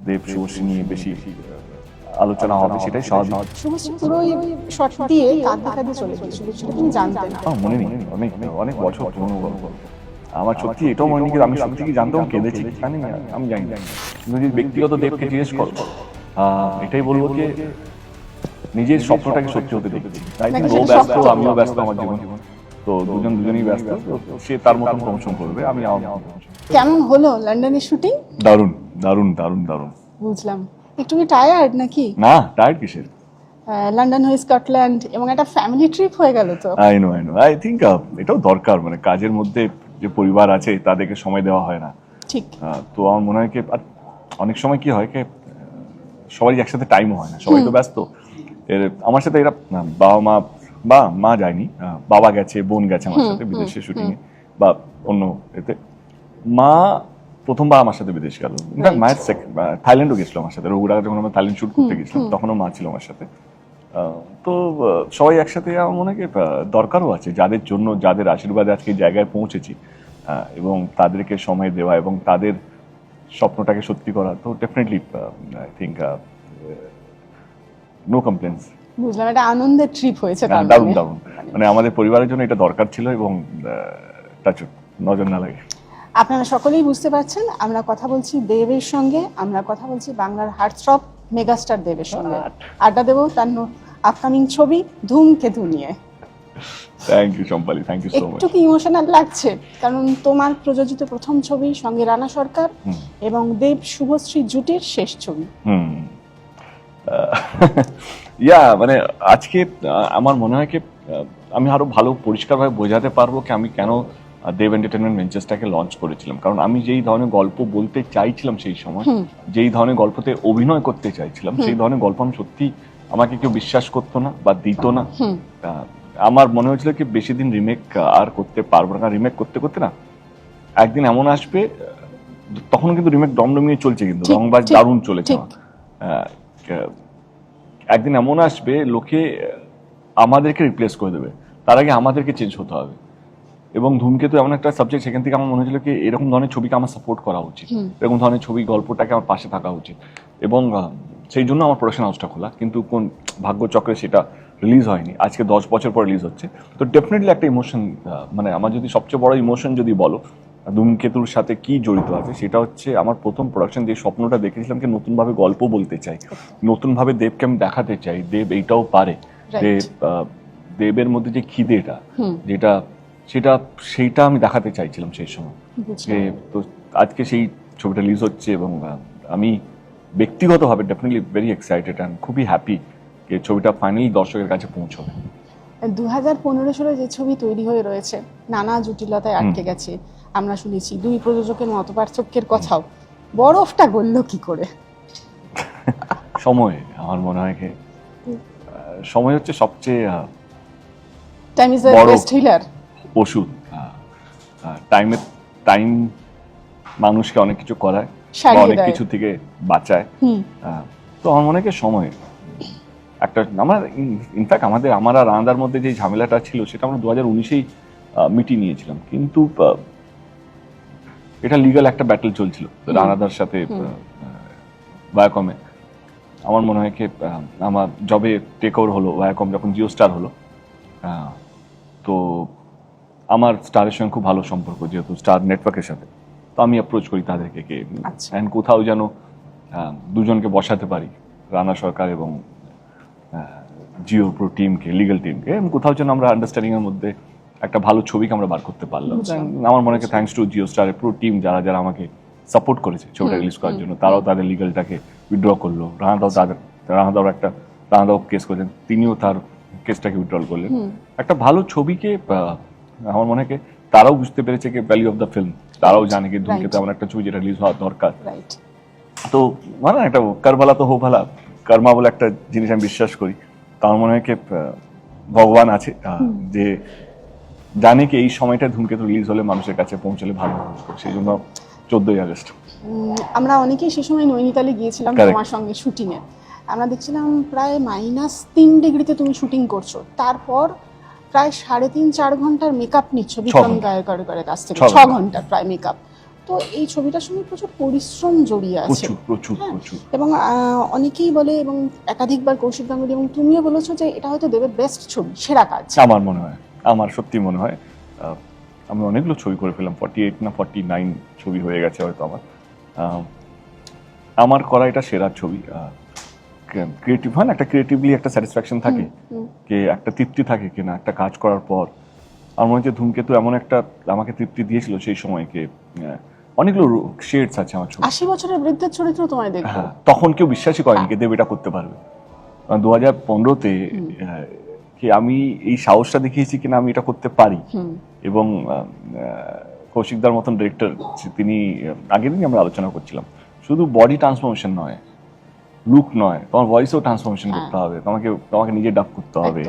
দেব শুভশ্রী নিয়ে বেশি আলোচনা হবে, সেটাই স্বাভাবিক। শুভশ্রী পুরো শর্ট দিয়ে কাঁদতে কাঁদতে চলে গিয়েছিল, সেটা তুমি জানতে না। মনে নেই, অনেক অনেক বছর পুরনো গল্প। আমার সত্যি এটাও মনে নেই যে আমি সত্যি কি জানতাম কেঁদেছি, জানি না, আমি জানি না। তুমি যদি ব্যক্তিগত দেবকে জিজ্ঞেস করো, এটাই বলবো যে নিজের স্বপ্নটাকে সত্যি হতে দেখছি। তাই ও ব্যস্ত, আমিও ব্যস্ত আমার জীবন, তো দুজনই ব্যস্ত। সে তার মতন প্রমোশন করবে, আমি আমার মতন প্রমোশন। কেমন হলো লন্ডনের শুটিং? দারুণ দারুণ দারুণ দারুণ। বুঝলাম। একটু কি টায়ার্ড নাকি? না, টায়ার্ড কিসের? লন্ডন হয়ে স্কটল্যান্ড এবং একটা ফ্যামিলি ট্রিপ হয়ে গেল তো। আই নো আই থিঙ্ক এটাও দরকার, মানে কাজের মধ্যে যে পরিবার আছে তাদেরকে সময় দেওয়া হয় না, ঠিক। তো আমার মনে হয় কি অনেক সময় কি হয় কি সবাই একসাথে টাইমও হয় না, সবাই তো ব্যস্ত। আমার সাথে এরা বাবা মা যায়নি, বাবা গেছে, বোন গেছে আমার সাথে বিদেশে শুটিং এ বা অন্য এতে। মা প্রথমবার আমার সাথে বিদেশ গেল, মায়ের থাইল্যান্ডও গেছিল আমার সাথে। রঘুরাঘাট যখন আমরা থাইল্যান্ড শুট করতে গেছিলাম তখনও মা ছিল আমার সাথে। তো সবাই একসাথে আমার মনে হয় দরকারও আছে, যাদের জন্য, যাদের আশীর্বাদে আজকে এই জায়গায় পৌঁছেছি, এবং তাদেরকে সময় দেওয়া এবং তাদের স্বপ্নটাকে সত্যি করা। তো definitely I think no complaints. বুঝলাম, এটা আনন্দের ট্রিপ হয়েছে। দারুণ দারুণ, মানে আমাদের পরিবারের জন্য এটা দরকার ছিল, এবং নজর না লাগে। আপনারা সকলেই বুঝতে পারছেন, আমরা কথা বলছি দেবের সঙ্গে, আমরা কথা বলছি বাংলার হার্টথ্রব মেগাস্টার দেবের সঙ্গে। আড্ডা দেবো তার আপকামিং ছবি ধূমকেতু নিয়ে। Thank you Champali, thank you so much. একটু কি ইমোশনাল লাগছে? কারণ তোমার প্রযোজিত প্রথম ছবি, সঙ্গে রানা সরকার এবং দেব শুভশ্রী জুটির শেষ ছবি। মানে আজকে আমার মনে হয় কি আমি আরো ভালো পরিষ্কারভাবে বোঝাতে পারবো কি আমি কেন দেব এন্টারটেনমেন্ট ভেঞ্চার্সটাকে লঞ্চ করেছিলাম। কারণ আমি যেই ধরনের গল্প বলতে চাইছিলাম সেই সময়, যেই ধরনের গল্পতে অভিনয় করতে চাইছিলাম, সেই ধরনের গল্প আমি সত্যি আমাকে কেউ বিশ্বাস করতো না বা দিত না। আমার মনে হয়েছিল কি বেশি দিন রিমেক আর করতে পারবো না, রিমেক করতে করতে না একদিন এমন আসবে, তখন কিন্তু রিমেক দমদমিয়ে চলছে, কিন্তু রংবাজ দারুণ চলেছে। একদিন এমন আসবে লোকে আমাদেরকে রিপ্লেস করে দেবে, তার আগে আমাদেরকে চেঞ্জ হতে হবে। এবং ধূমকেতু এমন একটা সাবজেক্ট, সেখান থেকে আমার মনে হয়েছিল কি এরকম ধরনের ছবিকে আমার সাপোর্ট করা উচিত, এরকম ধরনের ছবি গল্পটাকে আমার পাশে থাকা উচিত। এবং সেই জন্য আমার প্রোডাকশন হাউসটা খোলা, কিন্তু কোন ভাগ্যচক্রে সেটা রিলিজ হয়নি। আজকে 10 বছর পর রিলিজ হচ্ছে। তো ডেফিনেটলি একটা ইমোশন, মানে আমার যদি সবচেয়ে বড় ইমোশন যদি বলো ধূমকেতুর সাথে কি জড়িত আছে, সেটা হচ্ছে আমার প্রথম প্রোডাকশন, যে স্বপ্নটা দেখেছিলাম কি নতুনভাবে গল্প বলতে চাই, নতুনভাবে দেবকে আমি দেখাতে চাই দেব এইটাও পারে, দেবের মধ্যে যে খিদেটা যেটা সেইটা আমি দেখাতে চাইছিলাম সেই সময়। তো আজকে সেই ছবিটা রিলিজ হচ্ছে, এবং আমি ব্যক্তিগতভাবে ডেফিনেটলি ভেরি এক্সাইটেড অ্যান্ড খুবই হ্যাপি যে ছবিটা ফাইনালি দর্শকের কাছে পৌঁছবে। 2015 সালে যে ছবি তৈরি হয়ে রয়েছে, নানা জটিলতায় আটকে গেছে, আমরা শুনেছি দুই প্রযোজকের মত পার্থক্যের কথাও, বরফটা গলল কি করে? সময়, আমার মনে হয় কি সময় হচ্ছে সবচেয়ে time is the best healer ওষুধ। টাইম মানুষকে অনেক কিছু করায়, অনেক কিছু থেকে বাঁচায়। তো আমার মনে হয় সময় একটা, আমরা ইনফ্যাক্ট আমার আর রানাদার মধ্যে যে ঝামেলাটা ছিল সেটা আমরা 2019-এই মিটিয়ে নিয়েছিলাম, কিন্তু এটা লিগ্যাল একটা ব্যাটল চলছিল রানাদার সাথে ভায়াকমে। আমার মনে হয় কি আমার জবে টেক ওভার হলো ভায়াকম, যখন জিও স্টার হলো, তো আমার স্টারের সঙ্গে খুব ভালো সম্পর্ক, যেহেতু স্টার নেটওয়ার্কের সাথে, তো আমি অ্যাপ্রোচ করি তাদেরকে অ্যান্ড কোথাও যেন দুজনকে বসাতে পারি, রানা সরকার এবং জিও প্রো টিমকে, লিগ্যাল টিমকে, কোথাও যেন আমরা আন্ডারস্ট্যান্ডিং এর মধ্যে একটা ভালো ছবিকে আমরা বার করতে পারলাম। আমার মনে হয় থ্যাঙ্কস টু জিও স্টারের পুরো টিম, যারা যারা আমাকে সাপোর্ট করেছে ছবিটা রিলিজ করার জন্য, তারাও তাদের লিগ্যালটাকে উইথড্র করলো। রানাদাও কেস করেছেন, তিনিও তার কেসটাকে উইথড্র করলেন। একটা ভালো ছবিকে আমার মনে হয় তারাও বুঝতে পেরেছে কি ভ্যালু অফ দ্য ফিল্ম, তারাও জানে কি ধূমকেতু এমন একটা ছবি যেটা রিলিজ হওয়া দরকার। তো মানে একটা কারবালা তো হো ভালা, কর্মা বলে একটা জিনিস আমি বিশ্বাস করি। তার মনে হয় কি ভগবান আছে যে জানে কি এই সময়টা ধূমকেতু রিলিজ হলে মানুষের কাছে পৌঁছলে ভালো হবে, সেই জন্য 14ই আগস্ট। আমরা অনেকেই সে সময় নৈনিতালে গিয়েছিলাম তোমার সঙ্গে শুটিং এ। আমরা দেখছিলাম প্রায় -3 ডিগ্রিতে তুমি শুটিং করছো, তারপর প্রায় 3.5-4 ঘন্টার মেকআপ নিচ্ছ বিক্রম গায়করের কাছ থেকে, 6 ঘন্টার প্রায় মেকআপ। তো এই ছবিটার সঙ্গে প্রচুর পরিশ্রম জড়িয়ে আছে। প্রচুর প্রচুর হ্যাঁ। প্রচুর। এবং অনেকেই বলে, এবং একাধিকবার কৌশিক গাঙ্গুলি এবং তুমিও বলেছো যে এটা হয়তো দেবের বেস্ট ছবি, সেরা কাজ। আমার মনে হয়, আমার সত্যি মনে হয়। আমি অনেকগুলো ছবি করে ফেললাম, 48 না 49 ছবি হয়ে গেছে হয়তো আমার। আমার করা এটা সেরা ছবি। ক্রিয়েটিভ হয় না, একটা ক্রিয়েটিভলি একটা স্যাটিসফ্যাকশন থাকে, যে একটা তৃপ্তি থাকে কিনা একটা কাজ করার পর। আমার মনে হচ্ছে ধূমকেতু এমন একটা আমাকে তৃপ্তি দিয়েছিল সেই সময়কে। অনেকগুলো শেডস আছে আমার ছবি। 80 বছরের বৃদ্ধের চরিত্র তোমায় দেখবো। হ্যাঁ, তখন কেউ বিশ্বাসই করেনি যে দেব এটা করতে পারবে। 2015-তে কি আমি এই সাহসটা দেখিয়েছি কিনা আমি এটা করতে পারি। এবং কৌশিকদার মতন ডিরেক্টর, তিনি আগের দিনই আমরা আলোচনা করছিলাম, শুধু বডি ট্রান্সফরমেশন নয়, লুক নয়, তোমার ভয়েসও ট্রান্সফরমেশন করতে হবে, তোমাকে নিজে ডাব করতে হবে।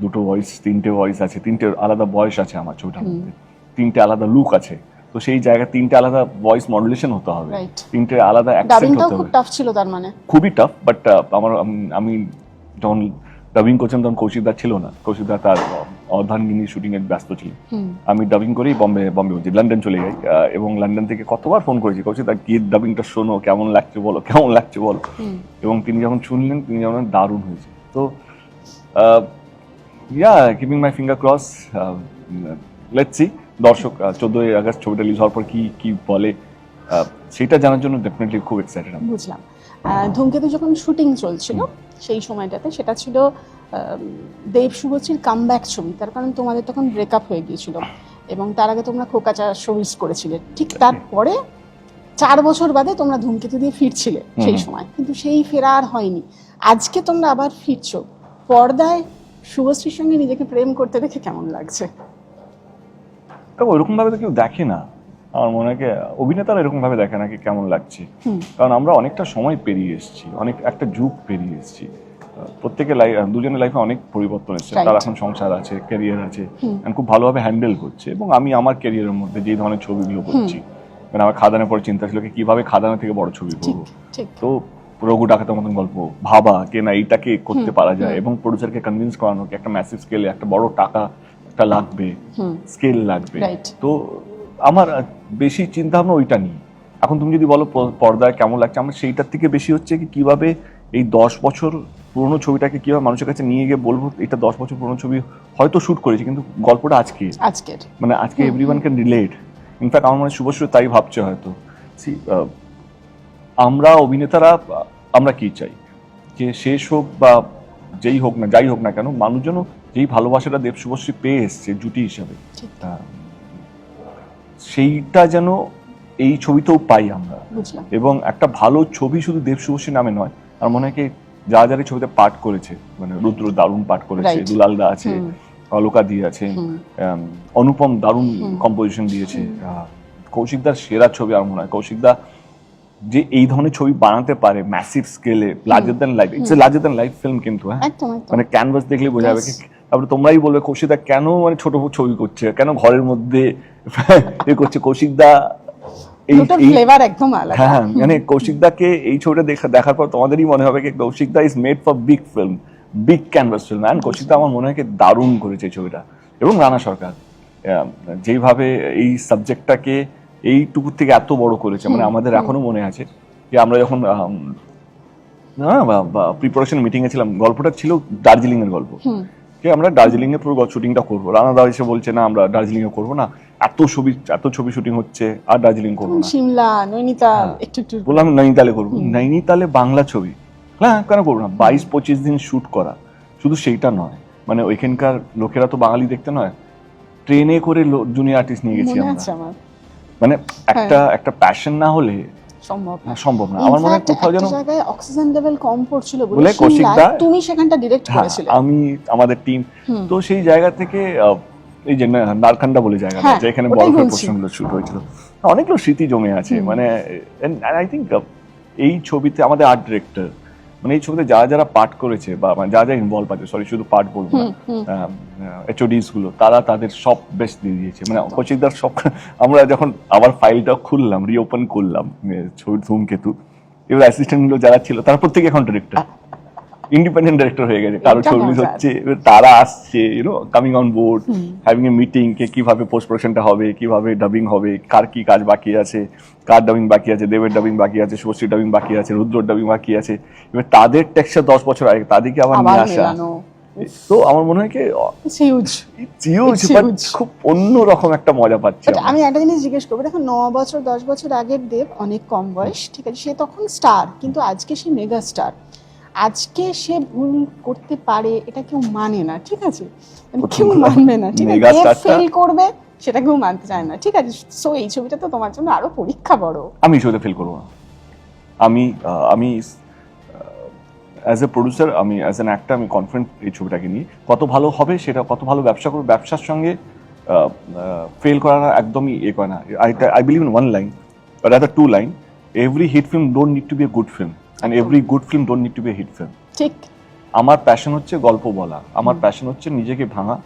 দুটো ভয়েস, 3টে ভয়েস আছে, 3টে আলাদা বয়স আছে আমার ছবিটার মধ্যে, 3টে আলাদা লুক আছে। তো সেই জায়গায় 3টে আলাদা ভয়েস মডুলেশন হতে হবে, 3টে আলাদা অ্যাকসেন্ট হতে হবে। খুব টাফ ছিল তার মানে। খুবই টাফ, বাট আমি যখন ডাবিং করছিলাম তখন কৌশিকদা ছিল না। কৌশিকদা তার অর্ধাঙ্গিনী শুটিং এর ব্যস্ত ছিল। আমি ডাবিং করেই বম্বে বলছি, লন্ডন চলে যাই। এবং লন্ডন থেকে কতবার ফোন করেছি, কৌশিকদা গিয়ে ডাবিংটা শোনো, কেমন লাগছে বলো, কেমন লাগছে বলো। এবং তিনি যখন শুনলেন, তিনি যেমন দারুণ হয়েছে। তো keeping my finger cross, let's see দর্শক 14ই আগস্ট ছবিটা রিলিজ হওয়ার পর কি বলে, সেটা জানার জন্য ডেফিনেটলি খুব এক্সাইটেড আমি। বুঝলাম। ধূমকেতু যখন শুটিং চলছিল সেই সময়টাতে, সেটা ছিল দেব শুভশ্রীর কামব্যাক ছবি, তার কারণ তোমাদের তখন ব্রেকআপ হয়ে গিয়েছিল এবং তার আগে তোমরা খোকাচা শোবিজ করেছিলে। ঠিক তারপরে 4 বছর বাদে তোমরা ধূমকেতু দিয়ে ফিরছিলে সেই সময়, কিন্তু সেই ফেরা আর হয়নি। আজকে তোমরা আবার ফিরছো, পর্দায় শুভশ্রীর সঙ্গে নিজেকে প্রেম করতে দেখে কেমন লাগছে? ওইরকম ভাবে তো কেউ দেখে না, আমার মনে হয় অভিনেতারা এরকম ভাবে দেখে না কি কেমন লাগছে। কারণ আমরা অনেকটা সময় পেরিয়ে এসেছি, অনেক একটা যুগ পেরিয়ে এসেছি। প্রত্যেকের দুজনের লাইফে অনেক পরিবর্তন এসেছে। তার এখন সংসার আছে, ক্যারিয়ার আছে, খুব ভালোভাবে হ্যান্ডেল করছে। এবং আমি আমার ক্যারিয়ারের মধ্যে যে ধরনের ছবিগুলো করছি, মানে আমার খাদানের পরে চিন্তা ছিল কিভাবে খাদানের থেকে বড় ছবি করবো। তো রঘু ডাকাতের মতন গল্প ভাবা কে না এইটাকে করতে পারা যায়, এবং প্রডিউসারকে কনভিন্স করানো কি একটা ম্যাসিভ স্কেলে একটা বড় টাকা একটা লাগবে, স্কেল লাগবে। তো আমার বেশি চিন্তা ভাবনা ওইটা নিয়ে। এখন তুমি যদি বলো পর্দায় কেমন লাগছে, আমার সেইটার থেকে বেশি হচ্ছে কি কিভাবে এই 10 বছর পুরোনো ছবিটাকে কিভাবে মানুষের কাছে নিয়ে গিয়ে বলবো এটা 10 বছর পুরোনো ছবি, হয়তো শুট করেছি কিন্তু গল্পটা আজকের, মানে আজকে এভরিওয়ান ক্যান রিলেট। ইনফ্যাক্ট আমার মনে শুভশ্রী তাই ভাবছে হয়তো। আমরা অভিনেতারা আমরা কি চাই, যে শেষ হোক বা যেই হোক না, যাই হোক না কেন, মানুষজন যেই ভালোবাসাটা দেব শুভশ্রী পেয়ে এসছে জুটি হিসাবে, সেইটা যেন এই ছবিতেও পাই আমরা। এবং একটা ভালো ছবি শুধু দেব শুভশ্রী নামে নয়, আর মনে হয় কি যারা যারা ছবিতে পাঠ করেছে, মানে রুদ্র দারুণ পাঠ করেছে, দুলালদা আছে, অলোকা দি আছে, অনুপম দারুণ কম্পোজিশন দিয়েছে, কৌশিকদার সেরা ছবি। আর মনে হয় কৌশিকদা যে এই ধরনের ছবি বানাতে পারে ম্যাসিভ স্কেলে, larger than life, it's a larger than life film কিন্তু, হ্যাঁ, মানে ক্যানভাস দেখলে বোঝা যাবে। তারপরে তোমরাই বলবে কৌশিকদা কেন মানে ছোট ছবি করছে, কেন ঘরের মধ্যে এ করছে। কৌশিকদা হ্যাঁ, মানে কৌশিকদাকে এই ছবিটা দেখার পর তোমাদেরই মনে হবে কি Kaushikda is made for big film, big canvas film. And Kaushikda আমার মনে হয় কি দারুণ করেছে এই ছবিটা। এবং রানা সরকার যেইভাবে এই সাবজেক্টটাকে এইটুকু থেকে এত বড় করেছে, মানে আমাদের এখনো মনে আছে যে আমরা যখন প্রিপারেশন মিটিং এ ছিলাম, গল্পটা ছিল দার্জিলিং এর গল্প, যে আমরা দার্জিলিং এ পুরো শুটিংটা করবো। রানাদা এসে বলছে না আমরা দার্জিলিং এ করবো না, এত ছবি শুটিং হচ্ছে, আর দার্জিলিং করবো না, সিমলা নৈনিতাল বললাম নৈনিতালে করবো। নৈনিতালে বাংলা ছবি, হ্যাঁ কেন করবো না, 22-25 দিন শুট করা। শুধু সেইটা নয়, মানে ওইখানকার লোকেরা তো বাঙালি দেখতে নয়, ট্রেনে করে জুনিয়র আর্টিস্ট নিয়ে গেছি আমরা। মানে একটা প্যাশন না হলে সম্ভব না। আমার মনে হয় কোথাও যেন জায়গায় অক্সিজেন লেভেল কম পড়ছিল বলে কৌশিকদা, তুমি সেখানটা ডিরেক্ট করেছিলে, আমি আমাদের টিম। তো সেই জায়গা থেকে এই যে নারখান্ডা বলে জায়গা, যেখানে বরফের পোর্শনগুলো শুট হয়েছিল, অনেকগুলো স্মৃতি জমে আছে। মানে আই থিঙ্ক এই ছবিতে আমাদের আর্ট ডিরেক্টর, মানে এই ছবিতে যারা যারা পাঠ করেছে বা যারা ইনভলভ আছে, সরি শুধু পাঠ বলবো না, এইচওডিস গুলো, তারা তাদের সব বেস্ট দিয়ে দিয়েছে। মানে কৌশিকদার সব, আমরা যখন আবার ফাইলটা খুললাম, রিওপেন করলাম ছবির ধূমকেতু, এবার অ্যাসিস্ট্যান্ট গুলো যারা ছিল তারা প্রত্যেকে এখন ডিরেক্টর। ইন্ডিপেন্ডেন্ট ডাইরেক্টর হয়ে গেছে, কারো এটা ছবি মজার। হচ্ছে, এবার তারা আসছে, coming on board, having a meeting, কে কিভাবে পোস্ট প্রোডাকশনটা হবে, কিভাবে ডাবিং হবে, কার কি কাজ বাকি আছে, কার ডাবিং বাকি আছে, দেবের ডাবিং বাকি আছে, শুভশ্রীর ডাবিং বাকি আছে, রুদ্রর ডাবিং বাকি আছে, এবার তাদের টেক্সচার 10 বছর আগে তাদেরকে আবার নিয়ে আসা। মেলানো, তো আমার মনে হয় কি হিউজ। খুব অন্যরকম একটা মজা পাচ্ছি বাট আমরা। আমি একটা জিনিস জিজ্ঞেস করবো, দেখো 9 বছর 10 বছর আগের দেব অনেক কম বয়স, ঠিক আছে, সে তখন স্টার, কিন্তু আজকে সে মেগা স্টার। আজকে সে ভুল করতে পারে, এটা কেউ মানে না, ঠিক আছে, মানে কেউ মানবে না, ঠিক আছে, Mega দেব star-টা- ফেল করবে সেটা কেউ মানতে চায় না, ঠিক আছে। সো এই ছবিটা তো তোমার জন্য আরো পরীক্ষা বড়। আমি শোতে ফিল করবো না। আমি অ্যাজ এ প্রডিউসার, আমি অ্যাজ অ্যান অ্যাক্টর, আমি কনফিডেন্ট এই ছবিটাকে নিয়ে। কত ভালো হবে সেটা, কত ভালো ব্যবসা করবে, ব্যবসার সঙ্গে ফেল করা একদমই করে না। I believe in one line, rather two line, every hit film don't need to be a good film, and every good film don't need to be a hit film. ঠিক। আমার প্যাশন হচ্ছে গল্প বলা, আমার প্যাশন হচ্ছে নিজেকে ভাঙা,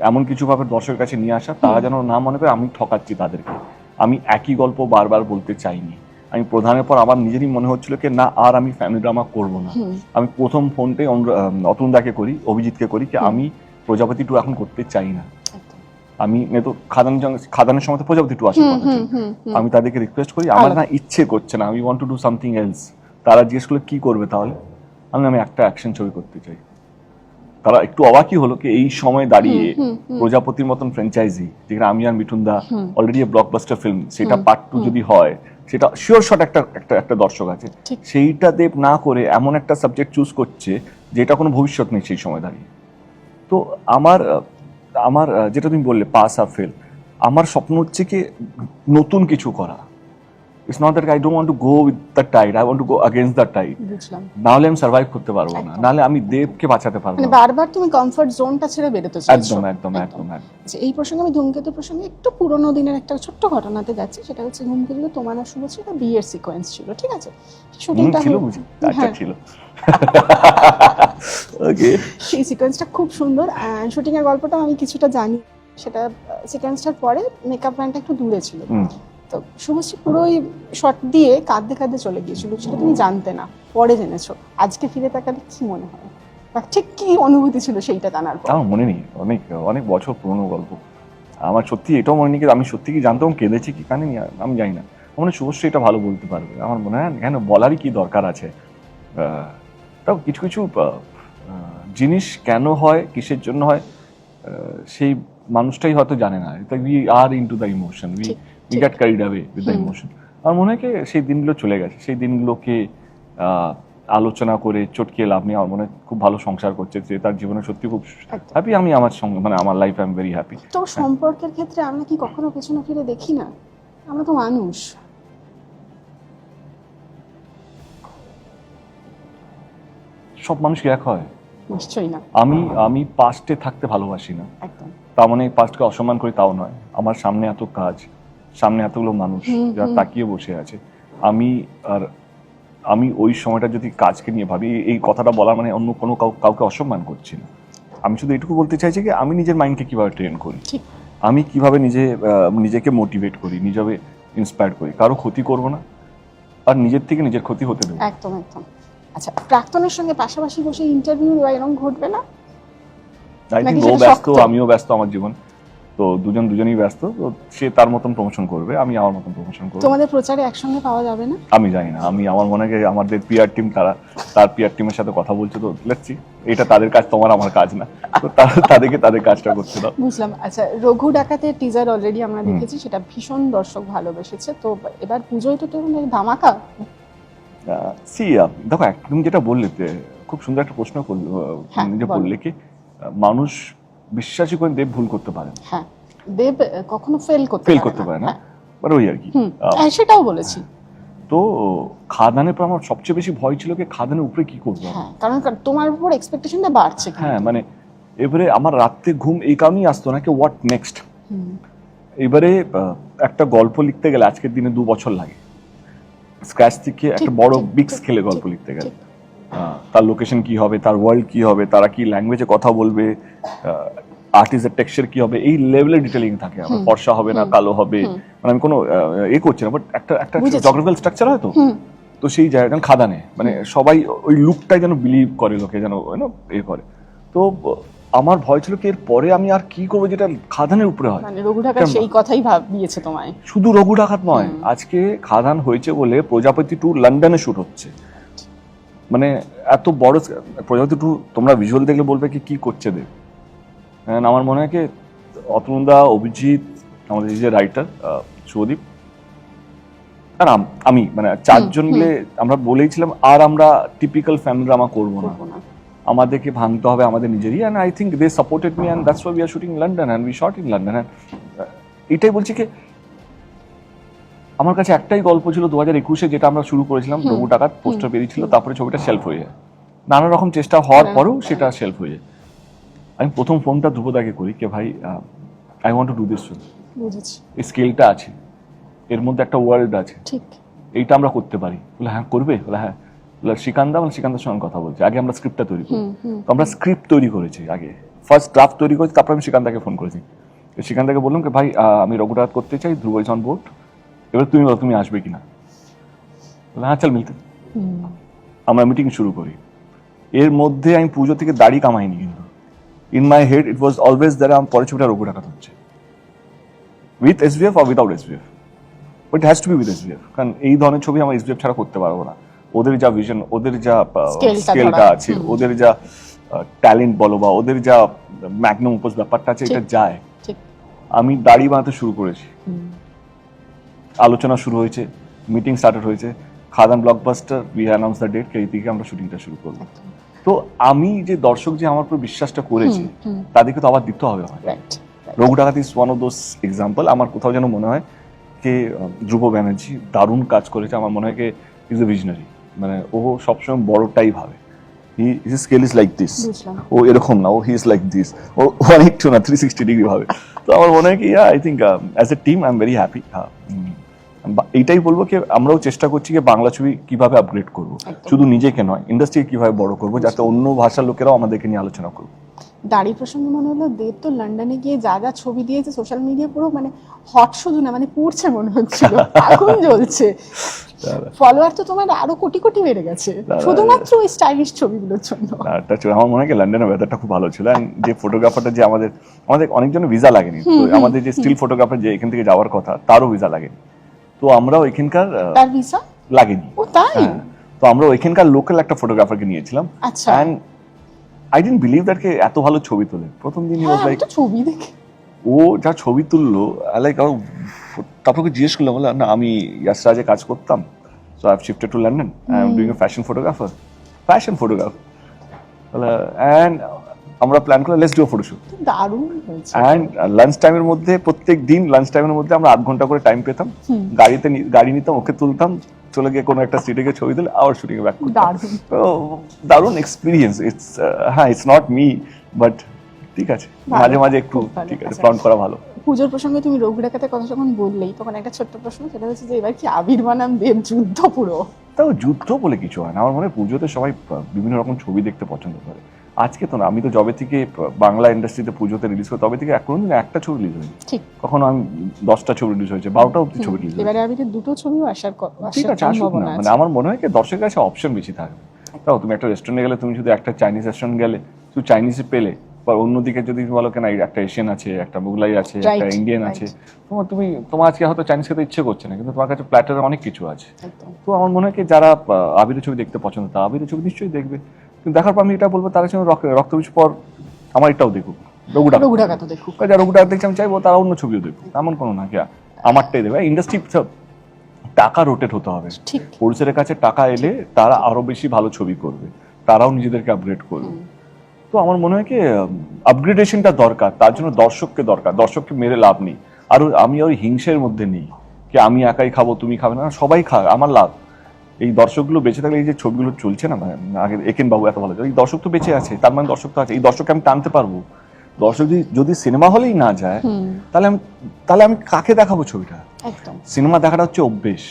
এমন কিছু ভাবে দর্শকের কাছে নিয়ে আসা, তারা যেন না মনে করে আমি ঠকাচ্ছি তাদেরকে। আমি একই গল্প বারবার বলতে চাইনি। আমি প্রধানের পর আমার নিজেরই মনে হচ্ছিল কি না, আর আমি ফ্যামিলি ড্রামা করবো না। আমি প্রথম ফোনটাই অতুলদাকে করি, অভিজিৎকে করি, কি আমি প্রজাপতি 2 এখন করতে চাই না। আমি তো খাদানের সময় তো প্রজাপতি 2 আসার কথা ছিল। আমি তাদেরকে রিকোয়েস্ট করি, আমার না ইচ্ছে করছে না, আমি want to do something else. তারা জিজ্ঞেস করলে কি করবে তাহলে, আমি একটা অ্যাকশন ছবি করতে চাই। তারা একটু অবাকই হলো কি এই সময় দাঁড়িয়ে প্রজাপতির মতন ফ্র্যাঞ্চাইজি, যেখানে আমি আর মিঠুনদা অলরেডি ব্লকবাস্টার ফিল্ম, সেটা পার্ট 2 যদি হয়, সেটা শিওর শট একটা দর্শক আছে, সেইটা দেব না করে এমন একটা সাবজেক্ট চুজ করছে যেটা কোনো ভবিষ্যৎ নেই সেই সময় দাঁড়িয়ে। তো আমার যেটা তুমি বললে পাস আর ফেল, আমার স্বপ্ন হচ্ছে কি নতুন কিছু করা। It's not that I don't want to go with the tide, I want to go against the tide. বুঝলাম। নাহলে আমি সার্ভাইভ করতে পারবো না, নাহলে আমি দেবকে বাঁচাতে পারবো মানে না। বারবার তুমি কমফর্ট জোনটা ছেড়ে বেরোতে চাইছো। একদম একদম একদম। আচ্ছা, এই প্রসঙ্গে আমি ধূমকেতু প্রসঙ্গে একটু পুরোনো দিনের একটা ছোট্ট ঘটনাতে যাচ্ছি। সেটা হচ্ছে ধূমকেতু তোমার আর শুভশ্রীর একটা বিয়ের সিকোয়েন্স ছিল, ঠিক আছে, শুটিংটা ছিল বুঝি, আচ্ছা ছিল। ওকে, সেই সিকোয়েন্সটা খুব সুন্দর। শুটিং এর গল্পটা আমি কিছুটা জানি। সেটা সিকোয়েন্সটার পরে মেকআপ ম্যানটা একটু দূরে ছিল, তো শুভশ্রী পুরোই শট দিয়ে কাঁদতে কাঁদতে চলে গিয়েছিল, সেটা তুমি জানতে না, পরে জেনেছো। আজকে ফিরে তাকালে কি মনে হয়, বা ঠিক কি অনুভূতি ছিল সেইটা জানার পর? আমার মনে নেই, অনেক অনেক বছর পুরনো গল্প। আমার সত্যি এটাও মনে নেই আমি সত্যি কি জানতাম কেঁদেছি কি কানে, আমি জানি না। আমার শুভশ্রী এটা ভালো বলতে পারবে। আমার মনে হয় কেন বলারই কি দরকার আছে। তাও কিছু কিছু জিনিস কেন হয়, কিসের জন্য হয়, সেই মানুষটাই হয়তো জানে না। We are into the emotion, we get carried away with the emotion. আমার মনে হয় কি সেই দিনগুলো চলে গেছে, সেই দিনগুলোকে আলোচনা করে চটকিয়ে লাভ নেই। আমার মনে হয় খুব ভালো সংসার করছে, যে তার জীবনে সত্যি খুব হ্যাপি। আমি আমার সঙ্গে মানে আমার life I am very happy. তো সম্পর্কের ক্ষেত্রে আমরা কি কখনো পেছনে ফিরে দেখি না? আমরা তো মানুষ। সব মানুষ কি এক হয়? নিশ্চয়ই না। আমি পাস্টে থাকতে ভালোবাসি না। একদম। তার মানে পাস্টকে অসম্মান করি তাও নয়। আমার সামনে এত কাজ, সামনে এতগুলো মানুষ যারা তাকিয়ে বসে আছে, আমি ওই সময়টা যদি কাজকে নিয়ে ভাবি, এই কথাটা বলা মানে অন্য কোনো কাউকে অসম্মান করছি না। আমি শুধু এটুকু বলতে চাইছি যে আমি নিজের মাইন্ডকে কিভাবে ট্রেন করি, আমি কিভাবে নিজেকে মোটিভেট করি, নিজেকে ইন্সপায়ার করি, কারো ক্ষতি করব না, আর নিজের থেকে নিজের ক্ষতি হতে দেবো। একদম একদম। আচ্ছা, প্রাক্তনের সঙ্গে পাশাপাশি বসে ইন্টারভিউ বা এরকম ঘটবে না? ও ব্যস্ত, আমিও ব্যস্ত, আমার জীবন তো দুজনেই ব্যস্ত। তো সে তার মতন প্রমোশন করবে, আমি আমার মতন প্রমোশন করবো। তোমাদের প্রচারে একসঙ্গে পাওয়া যাবে না? আমি জানি না, আমার মনে হয় আমাদের পিআর টিম, তার পিআর টিমের সাথে কথা বলছে, তো লেটস সি। এটা তাদের কাজ, তোমার আমার কাজ না, তো তাদেরকে তাদের কাজটা করতে দাও। বুঝলাম। আচ্ছা, রঘু ডাকাতের টিজার অলরেডি আমরা দেখেছি, সেটা ভীষণ দর্শক ভালোবেসেছে। তো এবার পুজোয় তো ধামাকা। দেখো, তুমি যেটা বললে খুব সুন্দর একটা প্রশ্ন বললে কি মানুষ বিশ্বাসই করে দেব ভুল করতে পারে। হ্যাঁ, দেব কখনো ফেল করতে পারে না, মানে ওই আর কি, সেটাও বলেছি। তো খাদানের পর আমার সবচেয়ে বেশি ভয় ছিল কি খাদানের উপরে কি করবো, কারণ তোমার উপর এক্সপেকটেশনটা বাড়ছে। হ্যাঁ, মানে এবারে আমার রাতে ঘুম এই কারণেই আসতো না কি হোয়াট নেক্সট। এবারে একটা গল্প লিখতে গেলে আজকের দিনে 2 বছর লাগে, স্ক্র্যাচ থেকে একটা বড় বিগ স্কেলে গল্প লিখতে গেলে। তার লোকেশন কি হবে, তার ওয়ার্ল্ড কি হবে, তারা কি ল্যাঙ্গুয়েজে কথা বলবে, আর্টিস্টের টেক্সচার কি হবে, এই লেভেলের ডিটেলিং থাকে। আমার ফর্সা হবে না কালো হবে, মানে আমি কোনো করছি না, বাট একটা জিওগ্রাফিক্যাল স্ট্রাকচার হয় তো, তো সেই জায়গাটা যেন খাদানে, মানে সবাই ওই লুকটাই যেন বিলিভ করে, লোকে যেন এ করে। তো আমার ভয় ছিল কি এর পরে আমি আর কি করবো যেটা খাদানের উপরে হয়। মানে রঘু ঢাকা সেই কথাই ভাবিয়েছে তোমায়। শুধু রঘু ডাকাত নয়, আজকে খাদান হয়েছে বলে প্রজাপতি 2 লন্ডনে শুট হচ্ছে, মানে এত বড় প্রজাপতি 2 তোমরা ভিজুয়াল দেখলে বলবে কি করছে দেব। আমার মনে হয় কি অতনুদা, অভিজিৎ, আমাদের যে রাইটার শুভদীপ আর আমি, মানে 4 জন মিলে আমরা বলেইছিলাম আর আমরা টিপিক্যাল ফ্যামিলি ড্রামা করবো না, আমাদেরকে ভাঙতে হবে আমাদের নিজেরই। And I think they supported me and that's why we are shooting London and we shot in London. And এটাই বলছি কি আমার কাছে একটাই গল্প ছিল 2021-এ যেটা আমরা শুরু করেছিলাম, রঘু ডাকাত, পোস্টার বেরিয়েছিল, তারপরে ছবিটা শেলফ হয়ে যায়, নানা রকম চেষ্টা হওয়ার পরেও সেটা শেলফ হয়ে যায়। আমি প্রথম ফোনটা ধ্রুবদাকে করি কে ভাই I want to do this film, বুঝেছি, এই স্কেলটা আছে, এর মধ্যে একটা ওয়ার্ল্ড আছে, ঠিক, এইটা আমরা করতে পারি। বলে হ্যাঁ করবে, বলে হ্যাঁ। শ্রীকান্দা, মানে শ্রীকান্তের সঙ্গে কথা বলছি, আগে আমরা স্ক্রিপ্টটা তৈরি করি। তো আমরা স্ক্রিপ্ট তৈরি করেছি, আগে ফার্স্ট ড্রাফট তৈরি করেছি, তারপর আমি শ্রীকান্তাকে ফোন করেছি। শ্রীকান্তাকে বললাম কি ভাই আমি রঘু ডাকাত করতে চাই, ধ্রুব ইজ অন বোর্ড, এবার তুমি বলো তুমি আসবে কিনা। বলে হ্যাঁ চল মিলতে। আমরা মিটিং শুরু করি। এর মধ্যে আমি পুজো থেকে দাড়ি কামাইনি, কিন্তু in my head it was always that আমার পরের ছবিটা রঘু ডাকাত হচ্ছে, with SVF or without SVF, but has to B with SVF, কারণ এই ধরনের ছবি আমার এসভিএফ ছাড়া করতে পারবো না। ওদের যা ভিশন, ওদের যা স্কেলটা আছে, ওদের যা ট্যালেন্ট বলো বা ওদের যা ম্যাগনাম উপোস ব্যাপারটা আছে, এটা যায়। আমি দাড়ি বানাতে শুরু করেছি, আলোচনা শুরু হয়েছে, মিটিং স্টার্টেড হয়েছে, Khadaan blockbuster we announce the date, এই থেকে আমরা শুটিংটা শুরু করবো। তো আমি যে দর্শক যে আমার উপর বিশ্বাসটা করেছে তাদেরকে তো আবার দিতে হবে। রঘু ডাকাত is one of those example. আমার কোথাও যেন মনে হয় যে ধ্রুব ব্যানার্জি দারুণ কাজ করেছে, আমার মনে হয় যে ইজ এ ভিশনারি, মানে ও সবসময় বড়টাই ভাবে, his scale is like this, ও এরকম না, ও হি ইজ লাইক দিস, ও একটু না 360 ডিগ্রি ভাবে। তো আমার মনে হয় কি I think as a team I am very happy. এইটাই বলবো কি আমরাও চেষ্টা করছি যে বাংলা ছবি কিভাবে আপগ্রেড করবো, শুধু নিজেকে নয় ইন্ডাস্ট্রিকে কিভাবে বড় করবো, যাতে অন্য ভাষার লোকেরাও আমাদেরকে নিয়ে আলোচনা করবো। দাড়ি প্রসঙ্গে মনে হলো দেব তো লন্ডনে গিয়ে যা যা ছবি দিয়েছে সোশ্যাল মিডিয়া পুরো মানে হট, শুধু না মানে পুড়ছে মনে হচ্ছিল, আগুন জ্বলছে। ফলোয়ার তো তোমার আরো কোটি কোটি বেড়ে গেছে শুধুমাত্র ওই স্টাইলিশ ছবিগুলোর জন্য। আমার মনে হয় লন্ডনের ওয়েদারটা খুব ভালো ছিল, যে ফটোগ্রাফারটা যে আমাদের অনেকজনের ভিসা লাগেনি, তো আমাদের যে স্টিল ফটোগ্রাফার যে এখান থেকে যাওয়ার কথা তারও ভিসা লাগেনি, তো আমরাও এখানকার তার ভিসা লাগেনি। ও তাই? তো আমরা ওইখানকার লোকাল একটা ফটোগ্রাফারকে নিয়েছিলাম। আচ্ছা। And I didn't believe that কে এত ভালো ছবি তোলে। প্রথম দিন হি ওয়াজ লাইক, ছবি দেখে ও যা ছবি তুললো, লাইক তারপর ওকে জিজ্ঞেস করলাম, বলে না আমি ইয়াসরাজে কাজ করতাম, so I have shifted to London, I am doing a fashion photographer. And আমরা প্ল্যান করলাম লেটস ডু আ ফটোশুট। দারুণ হয়েছে। এন্ড লাঞ্চ টাইমের মধ্যে, প্রত্যেক দিন লাঞ্চ টাইমের মধ্যে আমরা 8 ঘন্টা করে টাইম পেতাম, গাড়ি নিতাম, ওকে তুলতাম, চলে গিয়ে কোনো একটা সিটে গিয়ে ছবি দিলে আবার শুটিং এ ব্যাক করতাম। তো দারুণ এক্সপিরিয়েন্স। ইটস হ্যাঁ ইটস নট মি, বাট ঠিক আছে, মাঝে মাঝে একটু ঠিক আছে ফ্রন্ট করা ভালো। পুজোর প্রসঙ্গে তুমি রঘু ডাকাতের কথা যখন বললেই তখন একটা ছোট্ট প্রশ্ন, সেটা হচ্ছে যে এবার কি আবির বনাম দেব যুদ্ধ পুরো? তাও যুদ্ধ বলে কিছু হয় না, আমার মনে হয় পুজোতে সবাই বিভিন্ন রকম ছবি দেখতে পছন্দ করে। আজকে তো না, আমি তো যবে থেকে বাংলা ইন্ডাস্ট্রিতে পুজোতে রিলিজ করে তবে থেকে কোনোদিন একটা ছবি রিলিজ হয়নি। ঠিক, কখনো আমি 10টা ছবি রিলিজ হয়েছে, 12টা অব্দি ছবি রিলিজ হয়েছে। এবারে আবিরের দুটো ছবিও আসার ঠিক আছে, আসুক না, মানে আমার মনে হয় কি দর্শকের কাছে অপশন বেশি থাকবে। তাও তুমি একটা রেস্টুরেন্টে গেলে, তুমি শুধু একটা চাইনিজ রেস্টুরেন্ট গেলে শুধু চাইনিজে পেলে, বা অন্যদিকে যদি বলো কেন একটা এশিয়ান আছে, একটা মুগলাই আছে, একটা ইন্ডিয়ান আছে, তোমার আজকে হয়তো চাইনিজ খেতে ইচ্ছে করছে না, কিন্তু তোমার কাছে প্ল্যাটারে অনেক কিছু আছে। তো আমার মনে হয় কি যারা আবিরের ছবি দেখতে পছন্দ, তা আবিরের ছবি নিশ্চয়ই দেখবে, কিন্তু দেখার পর আমি এটা বলবো তার সঙ্গে রক্তবীজ পর আমার এটাও দেখুক, রঘু ডাকাত দেখুক। যারা রঘু ডাকাত দেখছে আমি চাইবো তারা অন্য ছবিও দেখুক, এমন কোনো না, কি আমারটাই দেবে। ইন্ডাস্ট্রি টাকা রোটেট হতে হবে, প্রডিউসারের কাছে টাকা এলে তারা আরো বেশি ভালো ছবি করবে, তারাও নিজেদেরকে আপগ্রেড করবে। তো আমার মনে হয় কি আপগ্রেডেশনটা দরকার, তার জন্য দর্শককে দরকার, দর্শককে মেরে লাভ নেই। আর আমি ওই হিংসের মধ্যে নেই কি আমি একাই খাবো তুমি খাবে না, সবাই খা, আমার লাভ। এই দর্শকগুলো বেঁচে থাকলে, এই যে ছবিগুলো চলছে না, আগে একেন বাবু এত ভালো, এই দর্শক তো বেঁচে আছে, তার মানে দর্শক তো আছে, এই দর্শককে আমি টানতে পারবো। দর্শক যদি সিনেমা হলেই না যায়, তাহলে আমি কাকে দেখাবো ছবিটা? সিনেমা দেখাটা হচ্ছে অভ্যেস,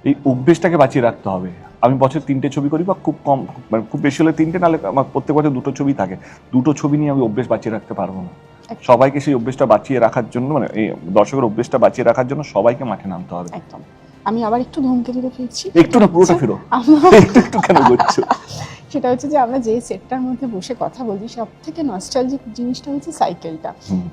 এই অভ্যেসটাকে বাঁচিয়ে রাখতে হবে। আমি বছর 3টে ছবি করি, বা খুব কম, মানে খুব বেশি হলে 3টে, নাহলে আমার প্রত্যেক বছর 2টো ছবি থাকে, 2টো ছবি নিয়ে আমি অভ্যেস বাঁচিয়ে রাখতে পারবো না। সবাইকে সেই অভ্যেসটা বাঁচিয়ে রাখার জন্য, মানে এই দর্শকের অভ্যেসটা বাঁচিয়ে রাখার জন্য সবাইকে মাঠে নামতে হবে। আমি আবার একটু ধূমকেতুতে ফিরছি। একটু না, পুরোটা ফেরো। একটু একটু কেন করছো? সেটা হচ্ছে যে আমরা যে সেটটার মধ্যে বসে কথা বলছি, সব থেকে নস্টালজিক জিনিসটা হচ্ছে সাইকেলটা।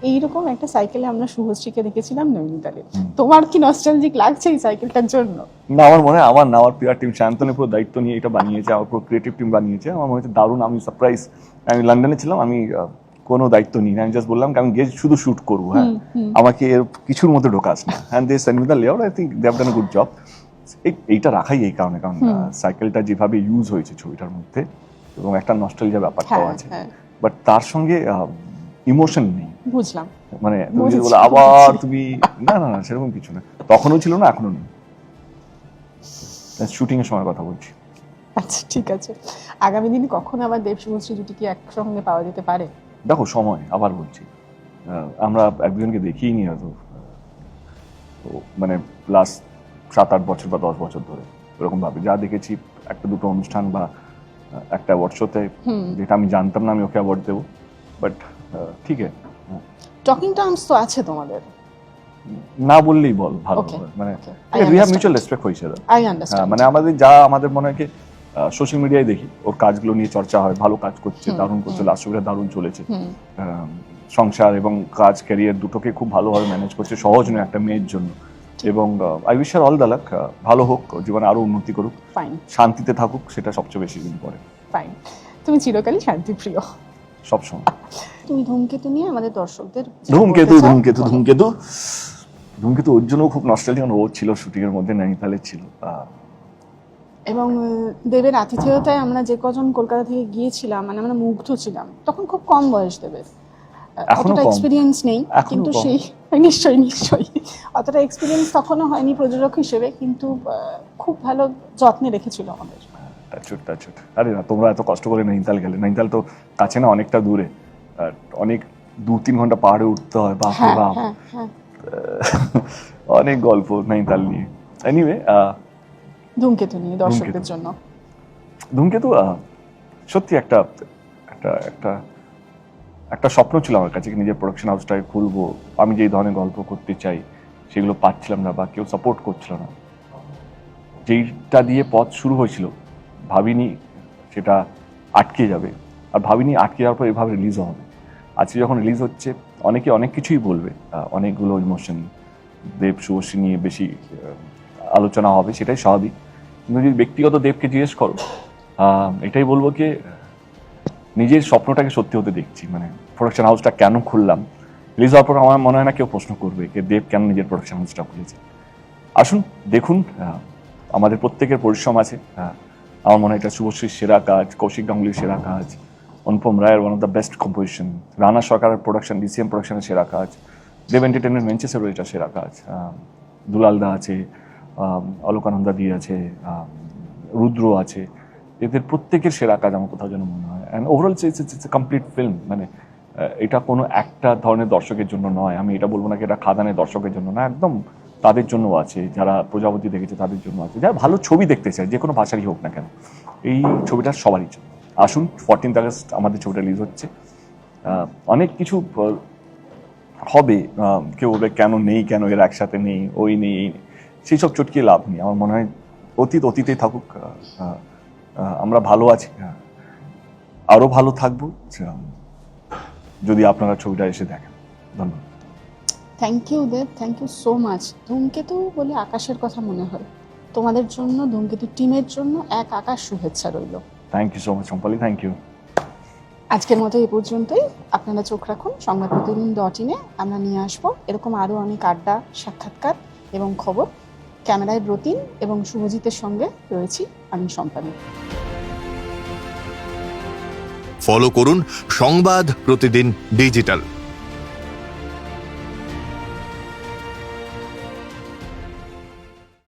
এইরকম একটা সাইকেলে আমরা শুভশ্রীকে দেখেছিলাম নৈনিতালে। তোমার কি নস্টালজিক লাগছে এই সাইকেলটার জন্য? না, আমার মনে হয় আমার না, আমার প্রিয় টিম শান্তনু পুরো দায়িত্ব নিয়ে এটা বানিয়েছে, আমার পুরো ক্রিয়েটিভ টিম বানিয়েছে। আমার মনে হচ্ছে দারুণ। আমি সারপ্রাইজ। আমি লন্ডনে ছিলাম, আমি কোনো দায়িত্ব নিই না, আমি জাস্ট বললাম আমি গিয়ে শুধু শুট করবো, হ্যাঁ, আমাকে এর কিছুর মধ্যে ঢোকাস না। And they send me the layout, I think they have done a good job. এইটা রাখাই এই কারণে, কারণ সাইকেলটা যেভাবে ইউজ হয়েছে ছবিটার মধ্যে, এবং একটা নস্টালজিয়া ব্যাপারটাও আছে, বাট তার সঙ্গে ইমোশন নেই। বুঝলাম, মানে তুমি যদি বলো আবার তুমি, না না না, সেরকম কিছু না। তখনও ছিল না, এখনো নেই। শুটিং এর সময় কথা বলছি। আচ্ছা, ঠিক আছে। আগামী দিনে কখন আবার দেব শুভশ্রী জুটি কি একসঙ্গে পাওয়া যেতে পারে? দেখো, সময়, আবার বলছি, আমরা একজনকে দেখিই নি হয়তো, মানে লাস্ট 7-8 বছর বা 10 বছর ধরে এরকম ভাবে যা দেখেছি, একটা দুটো অনুষ্ঠান বা একটা অ্যাওয়ার্ড শোতে, যেটা আমি জানতাম না আমি ওকে অ্যাওয়ার্ড দেবো, বাট ঠিক আছে। টকিং টার্মস তো আছে তোমাদের, না বললেই বল ভালো, মানে উই হ্যাভ মিউচুয়াল রেসপেক্ট হয়েছে। I understand. মানে আমাদের যা, আমাদের মনে হয় কি সোশ্যাল মিডিয়ায় দেখি ওর কাজগুলো নিয়ে চর্চা হয়, ভালো কাজ করছে, দারুণ করছে, লাস্ট ছবিটা দারুণ চলেছে, সংসার এবং কাজ ক্যারিয়ার দুটোকে খুব ভালোভাবে ম্যানেজ করছে, সহজ নয় একটা মেয়ের জন্য। এবং I wish her all the luck, ভালো হোক, জীবনে আরো উন্নতি করুক, শান্তিতে থাকুক, সেটা সবচেয়ে বেশি দিন পরে। ফাইন। তুমি চিরকালই শান্তিপ্রিয়, সবসময়। তুমি ধূমকেতু নিয়ে আমাদের দর্শকদের, ধূমকেতু ধূমকেতু ধূমকেতু ধূমকেতু ওর জন্য খুব নস্টালজিক, ও ছিল শুটিং এর মধ্যে, নৈনিতালে ছিল। এবং দেবের আতিথেয়তায় আমরা যে কজন কলকাতা থেকে গিয়েছিলাম, মানে আমরা মুগ্ধ ছিলাম। তখন খুব কম বয়স দেবের, অতটা এক্সপিরিয়েন্স নেই, কিন্তু সেই নিশ্চয়ই অতটা এক্সপিরিয়েন্স তখনও হয়নি প্রযোজক হিসেবে, কিন্তু খুব ভালো যত্নে রেখেছিল আমাদের। আরে না, তোমরা এত কষ্ট করে নৈনিতাল গেলে, নৈনিতাল তো কাছে না, অনেকটা দূরে, অনেক 2-3 ঘন্টা পাহাড়ে উঠতে হয়, বাপরে বাপ, অনেক গল্প নৈনিতাল নিয়ে। এনিওয়ে, ধূমকেতু নিয়ে দর্শকদের জন্য, ধূমকেতু সত্যি একটা একটা একটা একটা স্বপ্ন ছিল আমার কাছে, নিজের প্রোডাকশন হাউসটাকে খুলবো, আমি যেই ধরনের গল্প করতে চাই সেগুলো পাচ্ছিলাম না বা কেউ সাপোর্ট করছিল না। যেইটা দিয়ে পথ শুরু হয়েছিল, ভাবিনি সেটা আটকে যাবে, আর ভাবিনি আটকে যাওয়ার পর এভাবে রিলিজও হবে। আজকে যখন রিলিজ হচ্ছে, অনেকে অনেক কিছুই বলবে, অনেকগুলো ইমোশন দেব শুভশ্রী নিয়ে বেশি আলোচনা হবে, সেটাই স্বাভাবিক। কিন্তু যদি ব্যক্তিগত দেবকে জিজ্ঞেস করো, এটাই বলবো কি, নিজের স্বপ্নটাকে সত্যি হতে দেখছি। মানে প্রোডাকশন হাউসটা কেন খুললাম, রিলিজ হওয়ার পর আমার মনে হয় না কেউ প্রশ্ন করবে যে দেব কেন নিজের প্রোডাকশন হাউসটা খুলেছে। আসুন দেখুন, আমাদের প্রত্যেকের পরিশ্রম আছে। আমার মনে হয় এটা শুভশ্রীর সেরা কাজ, কৌশিক গাঙ্গুলির সেরা কাজ, অনুপম রায়ের one of the best composition, Rana সরকারের প্রোডাকশন, ডিসিএম প্রোডাকশনের সেরা কাজ, দেব এন্টারটেনমেন্ট ভেঞ্চার্সেরও এটা সেরা কাজ, দুলালদা আছে, অলোকানন্দা দি আছে, রুদ্র আছে, এদের প্রত্যেকের সেরা কাজ আমার কোথাও যেন মনে হয়। And overall it's complete film. মানে এটা কোনো একটা ধরনের দর্শকের জন্য নয়, আমি এটা বলবো না কি এটা খাদানের দর্শকের জন্য না, একদম তাদের জন্য আছে, যারা প্রজাপতি দেখেছে তাদের জন্য আছে, যারা ভালো ছবি দেখতে চায়, যে কোনো ভাষারই হোক না কেন, এই ছবিটা সবারই জন্য। আসুন, 14 আগস্ট আমাদের ছবিটা রিলিজ হচ্ছে। অনেক কিছু হবে, কেউ বলবে কেন নেই, কেন এর একসাথে নেই, ওই নেই, এই নেই, সেই সব চটকিয়ে লাভ নেই। আমার মনে হয় অতীত অতীতেই থাকুক, আমরা ভালো আছি, আরো ভালো থাকবো যদি আপনারা ছবিটা এসে দেখেন। ধন্যবাদ। Thank you Dev, thank you so much. ধূমকেতু বলে আকাশের কথা মনে হয়, তোমাদের জন্য, ধূমকেতু টিমের জন্য এক আকাশ শুভেচ্ছা রইল। Thank you so much Sampali, thank you. আজকের মতো এই পর্যন্তই। আপনারা চোখ রাখুন সংবাদপ্রতিদিন.in-এ। আমরা নিয়ে আসবো এরকম আরও অনেক আড্ডা, সাক্ষাৎকার এবং খবর। ক্যামেরায় রতিন এবং শুভজিতের সঙ্গে রয়েছি আমি সম্পাদি। ফলো করুন সংবাদ প্রতিদিন ডিজিটাল।